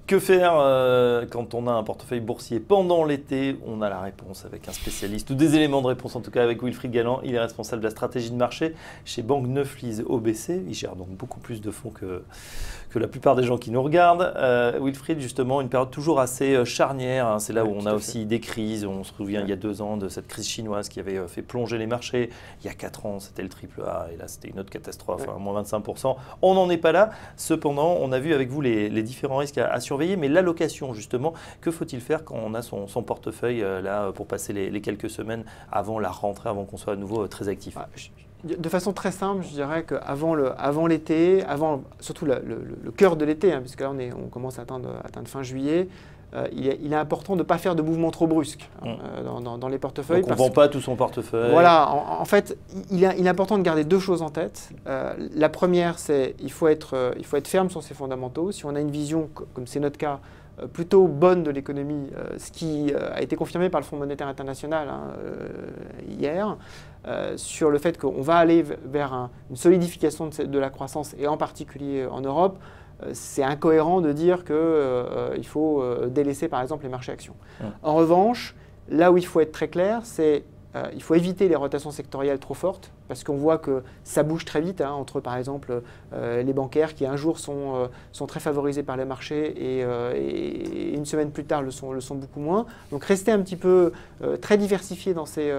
Que faire quand on a un portefeuille boursier pendant l'été? On a la réponse avec un spécialiste, ou des éléments de réponse en tout cas avec Wilfried Galland. Il est responsable de la stratégie de marché chez Banque Neuflize OBC. Il gère donc beaucoup plus de fonds que la plupart des gens qui nous regardent. Wilfried, justement, une période toujours assez charnière. Hein. C'est là où on a aussi des crises. On se souvient il y a 2 ans de cette crise chinoise qui avait fait plonger les marchés. Il y a 4 ans, c'était le triple A et là c'était une autre catastrophe, moins 25%. On n'en est pas là. Cependant, on a vu avec vous les différents risques à surveiller. Mais l'allocation, justement, que faut-il faire quand on a son portefeuille là pour passer les quelques semaines avant la rentrée, avant qu'on soit à nouveau très actif? De façon très simple, je dirais qu'avant l'été, surtout le cœur de l'été, hein, puisque là on commence à atteindre fin juillet, il est important de ne pas faire de mouvements trop brusques dans les portefeuilles. Donc on ne vend pas tout son portefeuille. Voilà, en fait, il est important de garder 2 choses en tête. La première, c'est qu'il faut être ferme sur ses fondamentaux. Si on a une vision, comme c'est notre cas, plutôt bonne de l'économie, ce qui a été confirmé par le Fonds monétaire international hier, sur le fait qu'on va aller vers une solidification de la croissance, et en particulier en Europe. C'est incohérent de dire qu'il faut délaisser par exemple les marchés actions. En revanche, là où il faut être très clair, c'est qu'il faut éviter les rotations sectorielles trop fortes, parce qu'on voit que ça bouge très vite, hein, entre par exemple les bancaires qui un jour sont très favorisés par les marchés et une semaine plus tard le sont beaucoup moins. Donc rester un petit peu très diversifié dans ces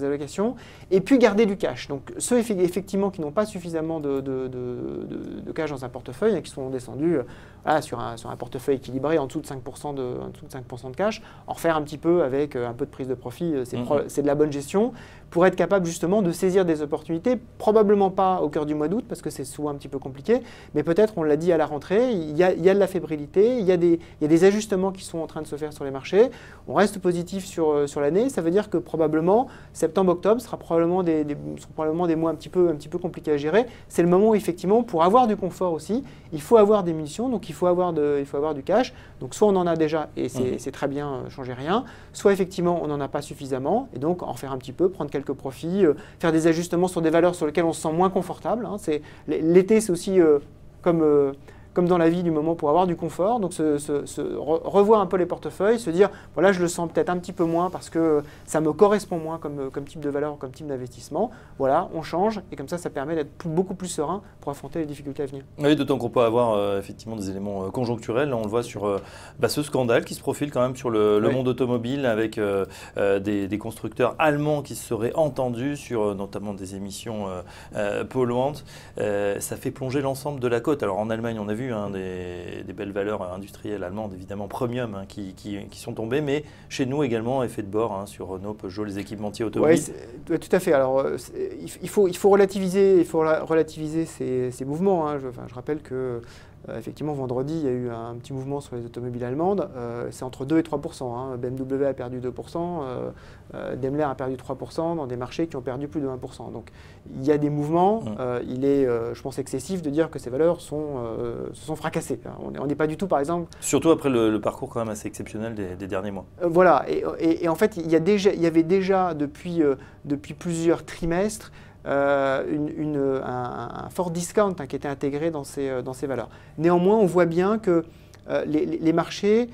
allocations, et puis garder du cash. Donc ceux effectivement qui n'ont pas suffisamment de cash dans un portefeuille et qui sont descendus sur un portefeuille équilibré en dessous de 5% de cash, en refaire un petit peu avec un peu de prise de profit, c'est de la bonne gestion, pour être capable justement de saisir des opportunités, probablement pas au cœur du mois d'août parce que c'est souvent un petit peu compliqué, mais peut-être, on l'a dit à la rentrée, il y a de la fébrilité, il y a des ajustements qui sont en train de se faire sur les marchés. On reste positif sur l'année, ça veut dire que probablement septembre-octobre seront probablement des mois un petit peu compliqués à gérer. C'est le moment où effectivement, pour avoir du confort aussi, il faut avoir des munitions, donc il faut avoir du cash. Donc soit on en a déjà et c'est très bien, changer rien, soit effectivement on n'en a pas suffisamment et donc en faire un petit peu, prendre quelques profits, faire des ajustements sur des valeurs sur lesquelles on se sent moins confortable. Hein. L'été, c'est aussi comme dans la vie du moment pour avoir du confort, donc revoir un peu les portefeuilles, se dire voilà, je le sens peut-être un petit peu moins parce que ça me correspond moins comme type de valeur, comme type d'investissement. Voilà, on change et comme ça permet d'être beaucoup plus serein pour affronter les difficultés à venir. Oui, d'autant qu'on peut avoir effectivement des éléments conjoncturels. Là, on le voit sur ce scandale qui se profile quand même sur le monde automobile avec des constructeurs allemands qui se seraient entendus sur notamment des émissions polluantes. Ça fait plonger l'ensemble de la cote. Alors en Allemagne, on a vu des belles valeurs industrielles allemandes, évidemment premium, qui sont tombées, mais chez nous également, effet de bord sur Renault, Peugeot, les équipementiers automobiles. Oui, tout à fait. Alors, il faut relativiser ces mouvements. Hein. Je rappelle que effectivement, vendredi, il y a eu un petit mouvement sur les automobiles allemandes. C'est entre 2 et 3%. Hein. BMW a perdu 2%, Daimler a perdu 3% dans des marchés qui ont perdu plus de 1%. Donc, il y a des mouvements. Il est, je pense, excessif de dire que ces valeurs se sont fracassées. On n'est pas du tout, par exemple… Surtout après le parcours quand même assez exceptionnel des derniers mois. Voilà. Et en fait, il y avait déjà, depuis plusieurs trimestres, un fort discount qui était intégré dans ces valeurs. Néanmoins, on voit bien que les marchés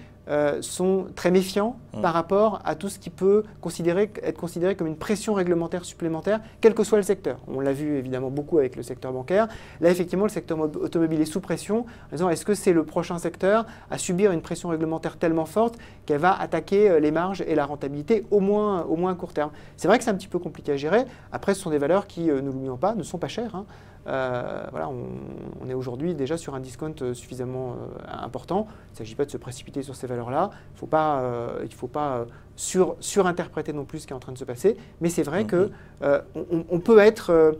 sont très méfiants par rapport à tout ce qui peut être considéré comme une pression réglementaire supplémentaire, quel que soit le secteur. On l'a vu évidemment beaucoup avec le secteur bancaire. Là, effectivement, le secteur automobile est sous pression en disant est-ce que c'est le prochain secteur à subir une pression réglementaire tellement forte qu'elle va attaquer les marges et la rentabilité au moins à court terme. C'est vrai que c'est un petit peu compliqué à gérer. Après, ce sont des valeurs qui, ne l'oublions pas, ne sont pas chères. Hein. Voilà, on est aujourd'hui déjà sur un discount suffisamment important. Il ne s'agit pas de se précipiter sur ces valeurs-là. Il ne faut pas surinterpréter non plus ce qui est en train de se passer. Mais c'est vrai qu'on peut être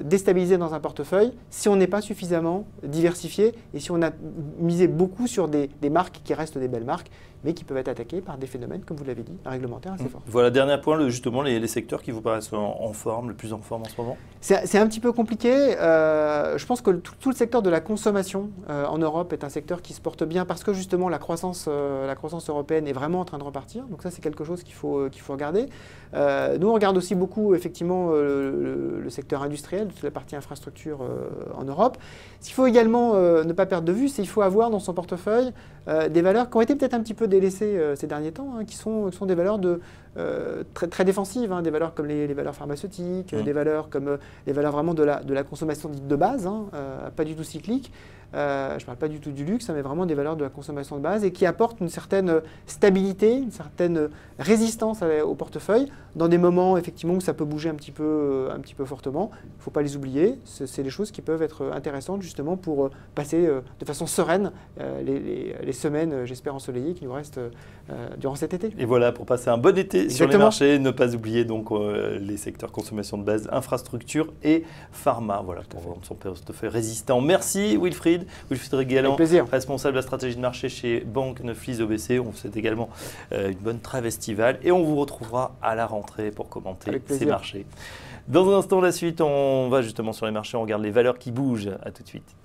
déstabilisé dans un portefeuille si on n'est pas suffisamment diversifié et si on a misé beaucoup sur des marques qui restent des belles marques. mais qui peuvent être attaqués par des phénomènes, comme vous l'avez dit, réglementaires assez forts. Voilà, dernier point, justement, les secteurs qui vous paraissent en forme, le plus en forme en ce moment. C'est un petit peu compliqué. Je pense que tout le secteur de la consommation en Europe est un secteur qui se porte bien parce que justement la croissance européenne est vraiment en train de repartir. Donc ça, c'est quelque chose qu'il faut regarder. Nous, on regarde aussi beaucoup effectivement le secteur industriel, toute la partie infrastructure en Europe. Ce qu'il faut également ne pas perdre de vue, c'est qu'il faut avoir dans son portefeuille des valeurs qui ont été peut-être un petit peu délaissées ces derniers temps, qui sont des valeurs très, très défensives, des valeurs comme les valeurs pharmaceutiques, des valeurs comme les valeurs vraiment de la consommation dite de base, pas du tout cyclique. Je ne parle pas du tout du luxe, mais vraiment des valeurs de la consommation de base et qui apportent une certaine stabilité, une certaine résistance au portefeuille dans des moments effectivement où ça peut bouger un petit peu fortement. Il ne faut pas les oublier. C'est des choses qui peuvent être intéressantes justement pour passer de façon sereine les semaines, j'espère, ensoleillées qui nous restent durant cet été. Et voilà, pour passer un bon été Exactement. sur les marchés, ne pas oublier donc les secteurs consommation de base, infrastructure et pharma. Voilà, pour rendre son portefeuille résistant. Merci Wilfried Galland, responsable de la stratégie de marché chez Banque Neuflize OBC. On vous souhaite également une bonne trêve estivale et on vous retrouvera à la rentrée pour commenter ces marchés. Dans un instant, la suite, on va justement sur les marchés, on regarde les valeurs qui bougent. À tout de suite.